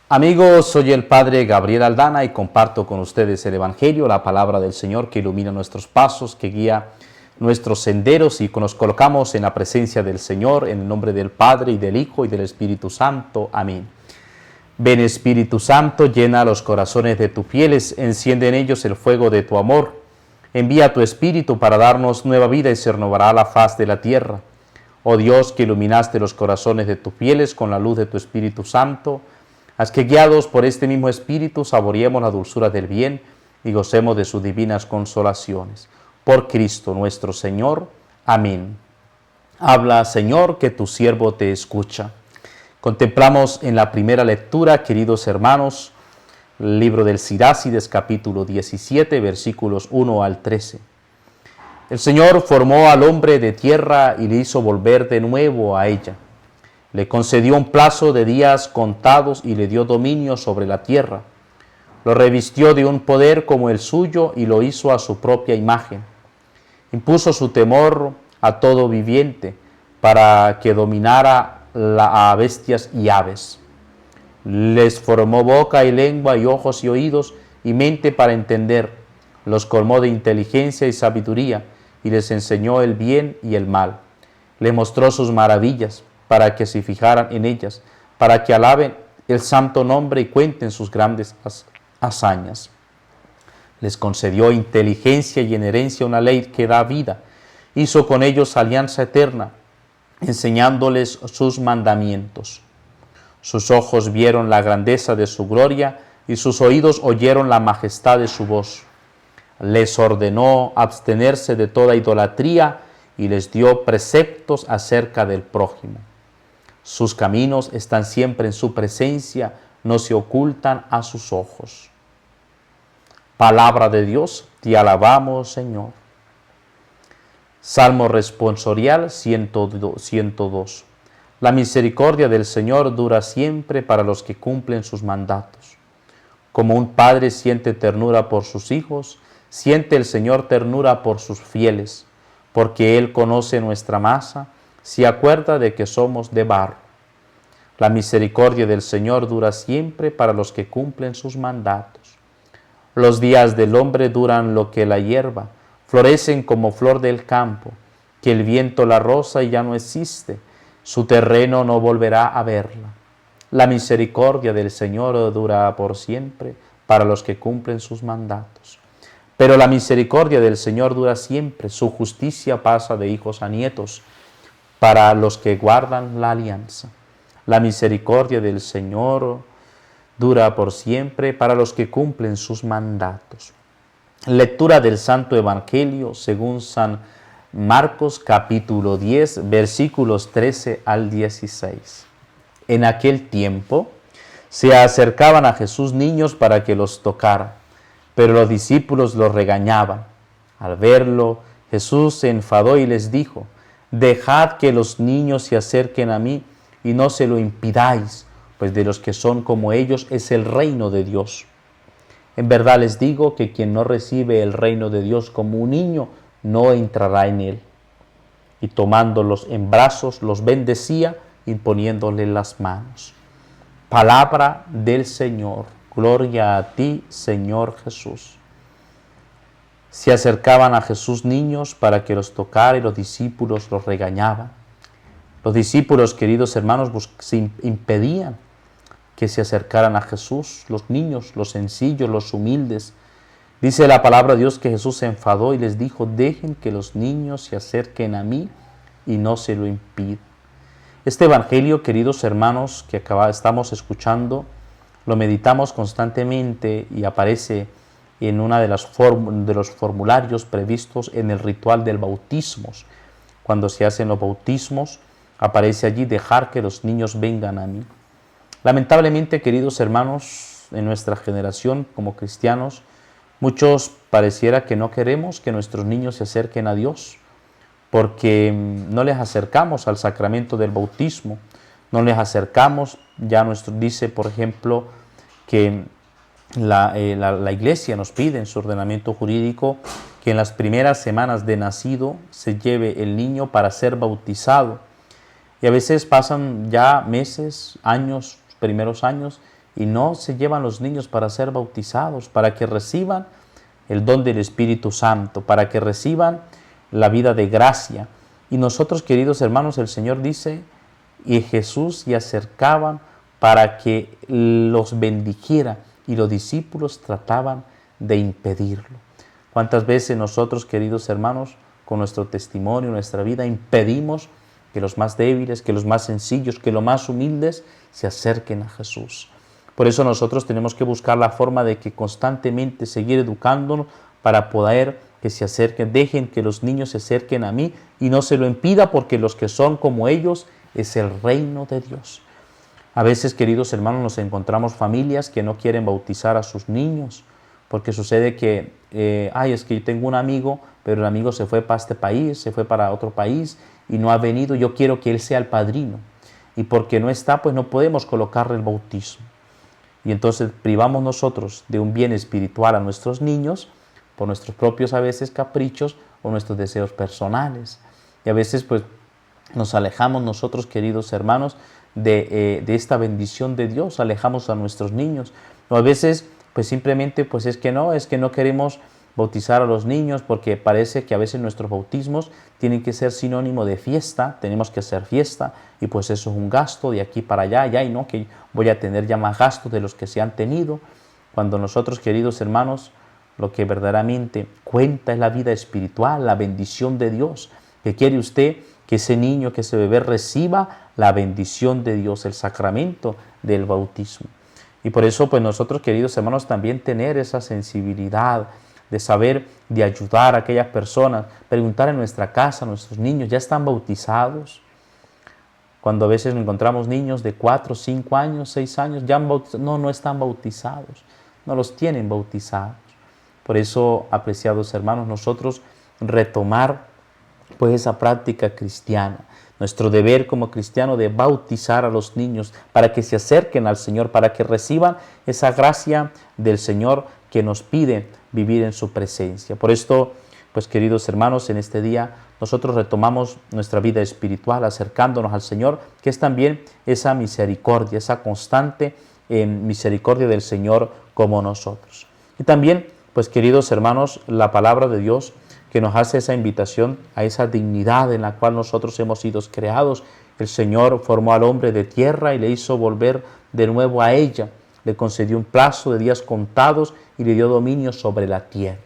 Amigos, soy el Padre Gabriel Aldana y comparto con ustedes el Evangelio, la palabra del Señor que ilumina nuestros pasos, que guía nuestros senderos y que nos colocamos en la presencia del Señor, en el nombre del Padre y del Hijo y del Espíritu Santo. Amén. Ven Espíritu Santo, llena los corazones de tus fieles, enciende en ellos el fuego de tu amor. Envía tu Espíritu para darnos nueva vida y se renovará la faz de la tierra. Oh Dios, que iluminaste los corazones de tus fieles con la luz de tu Espíritu Santo, haz que guiados por este mismo Espíritu saboreemos la dulzura del bien y gocemos de sus divinas consolaciones. Por Cristo nuestro Señor. Amén. Habla, Señor, que tu siervo te escucha. Contemplamos en la primera lectura, queridos hermanos, el libro del Sirácides, capítulo 17, versículos 1 al 13. El Señor formó al hombre de tierra y le hizo volver de nuevo a ella. Le concedió un plazo de días contados y le dio dominio sobre la tierra. Lo revistió de un poder como el suyo y lo hizo a su propia imagen. Impuso su temor a todo viviente para que dominara a bestias y aves. Les formó boca y lengua y ojos y oídos y mente para entender. Los colmó de inteligencia y sabiduría y les enseñó el bien y el mal. Les mostró sus maravillas para que se fijaran en ellas, para que alaben el santo nombre y cuenten sus grandes hazañas. Les concedió inteligencia y en herencia una ley que da vida. Hizo con ellos alianza eterna, enseñándoles sus mandamientos. Sus ojos vieron la grandeza de su gloria y sus oídos oyeron la majestad de su voz. Les ordenó abstenerse de toda idolatría y les dio preceptos acerca del prójimo. Sus caminos están siempre en su presencia, no se ocultan a sus ojos. Palabra de Dios, te alabamos, Señor. Salmo responsorial 102. La misericordia del Señor dura siempre para los que cumplen sus mandatos. Como un padre siente ternura por sus hijos, siente el Señor ternura por sus fieles, porque Él conoce nuestra masa, se acuerda de que somos de barro. La misericordia del Señor dura siempre para los que cumplen sus mandatos. Los días del hombre duran lo que la hierba, florecen como flor del campo, que el viento la roza y ya no existe, su terreno no volverá a verla. La misericordia del Señor dura por siempre para los que cumplen sus mandatos. Pero la misericordia del Señor dura siempre, su justicia pasa de hijos a nietos, para los que guardan la alianza. La misericordia del Señor dura por siempre para los que cumplen sus mandatos. Lectura del Santo Evangelio según San Marcos, capítulo 10, versículos 13 al 16. En aquel tiempo se acercaban a Jesús niños para que los tocara, pero los discípulos los regañaban. Al verlo, Jesús se enfadó y les dijo: «Dejad que los niños se acerquen a mí y no se lo impidáis, pues de los que son como ellos es el reino de Dios. En verdad les digo que quien no recibe el reino de Dios como un niño, no entrará en él». Y tomándolos en brazos, los bendecía, imponiéndoles las manos. Palabra del Señor. Gloria a ti, Señor Jesús. Se acercaban a Jesús niños para que los tocara y los discípulos los regañaban. Los discípulos, queridos hermanos, se impedían que se acercaran a Jesús, los niños, los sencillos, los humildes. Dice la palabra de Dios que Jesús se enfadó y les dijo: «Dejen que los niños se acerquen a mí y no se lo impidan». Este evangelio, queridos hermanos, que estamos escuchando, lo meditamos constantemente y aparece en una de los formularios previstos en el ritual del bautismo. Cuando se hacen los bautismos, aparece allí: «Dejar que los niños vengan a mí». Lamentablemente, queridos hermanos, en nuestra generación como cristianos, muchos pareciera que no queremos que nuestros niños se acerquen a Dios, porque no les acercamos al sacramento del bautismo, no les acercamos. Dice, por ejemplo, que la Iglesia nos pide en su ordenamiento jurídico que en las primeras semanas de nacido se lleve el niño para ser bautizado. Y a veces pasan ya meses, años, primeros años, y no se llevan los niños para ser bautizados, para que reciban el don del Espíritu Santo, para que reciban la vida de gracia. Y nosotros, queridos hermanos, el Señor dice, y Jesús se acercaban para que los bendijera, y los discípulos trataban de impedirlo. ¿Cuántas veces nosotros, queridos hermanos, con nuestro testimonio, nuestra vida, impedimos que los más débiles, que los más sencillos, que los más humildes se acerquen a Jesús? Por eso nosotros tenemos que buscar la forma de que constantemente seguir educándonos para poder que se acerquen, dejen que los niños se acerquen a mí y no se lo impida, porque los que son como ellos es el reino de Dios. A veces, queridos hermanos, nos encontramos familias que no quieren bautizar a sus niños, porque sucede que, es que yo tengo un amigo, pero el amigo se fue para este país, se fue para otro país y no ha venido, yo quiero que él sea el padrino. Y porque no está, pues no podemos colocarle el bautismo. Y entonces privamos nosotros de un bien espiritual a nuestros niños por nuestros propios a veces caprichos o nuestros deseos personales. Y a veces pues nos alejamos nosotros, queridos hermanos, de esta bendición de Dios, alejamos a nuestros niños. O a veces pues simplemente pues es que no queremos bautizar a los niños porque parece que a veces nuestros bautismos tienen que ser sinónimo de fiesta, tenemos que hacer fiesta y pues eso es un gasto de aquí para allá y no que voy a tener ya más gastos de los que se han tenido, cuando nosotros, queridos hermanos, lo que verdaderamente cuenta es la vida espiritual, la bendición de Dios. ¿Qué quiere usted? Que ese niño, que ese bebé reciba la bendición de Dios, el sacramento del bautismo. Y por eso pues nosotros, queridos hermanos, también tener esa sensibilidad de saber, de ayudar a aquellas personas, preguntar en nuestra casa, nuestros niños, ¿ya están bautizados? Cuando a veces encontramos niños de 4, 5 años, 6 años, ya han bautizado. No están bautizados, no los tienen bautizados. Por eso, apreciados hermanos, nosotros retomar pues esa práctica cristiana, nuestro deber como cristiano de bautizar a los niños para que se acerquen al Señor, para que reciban esa gracia del Señor que nos pide vivir en su presencia. Por esto, pues queridos hermanos, en este día nosotros retomamos nuestra vida espiritual acercándonos al Señor, que es también esa misericordia, esa constante misericordia del Señor como nosotros. Y también, pues queridos hermanos, la palabra de Dios que nos hace esa invitación a esa dignidad en la cual nosotros hemos sido creados. El Señor formó al hombre de tierra y le hizo volver de nuevo a ella. Le concedió un plazo de días contados y le dio dominio sobre la tierra.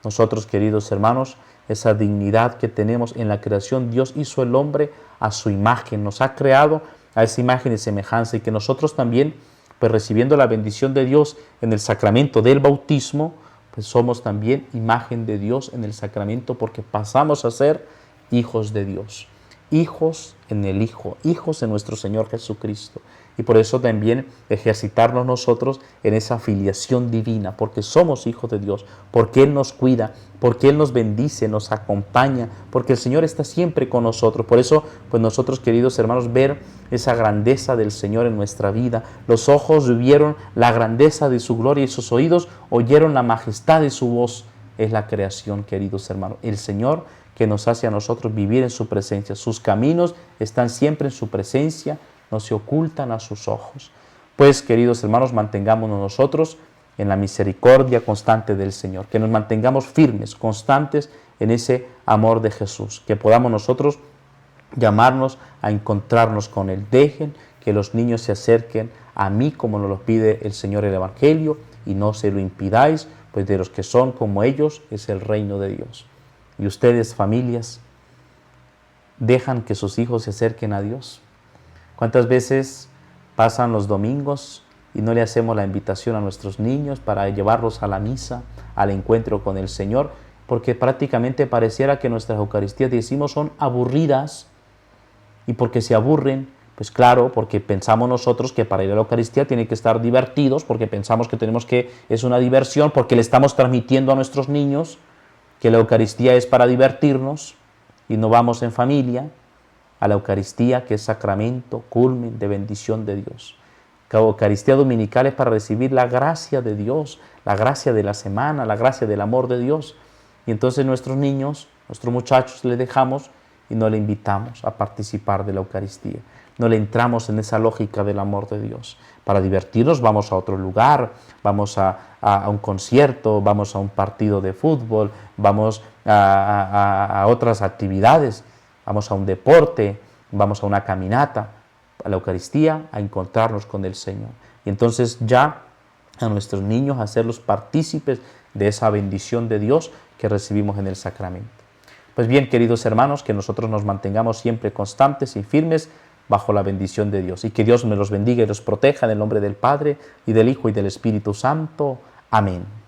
Nosotros, queridos hermanos, esa dignidad que tenemos en la creación, Dios hizo el hombre a su imagen, nos ha creado a esa imagen y semejanza, y que nosotros también, pues recibiendo la bendición de Dios en el sacramento del bautismo, pues somos también imagen de Dios en el sacramento, porque pasamos a ser hijos de Dios, hijos en el Hijo, hijos en nuestro Señor Jesucristo. Y por eso también ejercitarnos nosotros en esa filiación divina, porque somos hijos de Dios, porque Él nos cuida, porque Él nos bendice, nos acompaña, porque el Señor está siempre con nosotros. Por eso, pues nosotros, queridos hermanos, ver esa grandeza del Señor en nuestra vida. Los ojos vieron la grandeza de su gloria y sus oídos oyeron la majestad de su voz. Es la creación, queridos hermanos. El Señor que nos hace a nosotros vivir en su presencia. Sus caminos están siempre en su presencia, no se ocultan a sus ojos. Pues, queridos hermanos, mantengámonos nosotros en la misericordia constante del Señor, que nos mantengamos firmes, constantes en ese amor de Jesús, que podamos nosotros llamarnos a encontrarnos con Él. Dejen que los niños se acerquen a mí como nos lo pide el Señor en el Evangelio, y no se lo impidáis, pues de los que son como ellos es el reino de Dios. Y ustedes, familias, dejan que sus hijos se acerquen a Dios. ¿Cuántas veces pasan los domingos y no le hacemos la invitación a nuestros niños para llevarlos a la misa, al encuentro con el Señor? Porque prácticamente pareciera que nuestras Eucaristías, decimos, son aburridas. Y porque se aburren, pues claro, porque pensamos nosotros que para ir a la Eucaristía tienen que estar divertidos, porque pensamos que es una diversión, porque le estamos transmitiendo a nuestros niños que la Eucaristía es para divertirnos y no vamos en familia a la Eucaristía, que es sacramento, culmen de bendición de Dios. La Eucaristía dominical es para recibir la gracia de Dios, la gracia de la semana, la gracia del amor de Dios. Y entonces nuestros niños, nuestros muchachos, les dejamos y no le invitamos a participar de la Eucaristía. no le entramos en esa lógica del amor de Dios. Para divertirnos vamos a otro lugar, vamos a un concierto, vamos a un partido de fútbol, vamos a otras actividades, vamos a un deporte, vamos a una caminata, a la Eucaristía, a encontrarnos con el Señor. Y entonces ya a nuestros niños hacerlos partícipes de esa bendición de Dios que recibimos en el sacramento. Pues bien, queridos hermanos, que nosotros nos mantengamos siempre constantes y firmes bajo la bendición de Dios, y que Dios me los bendiga y los proteja en el nombre del Padre, y del Hijo, y del Espíritu Santo. Amén.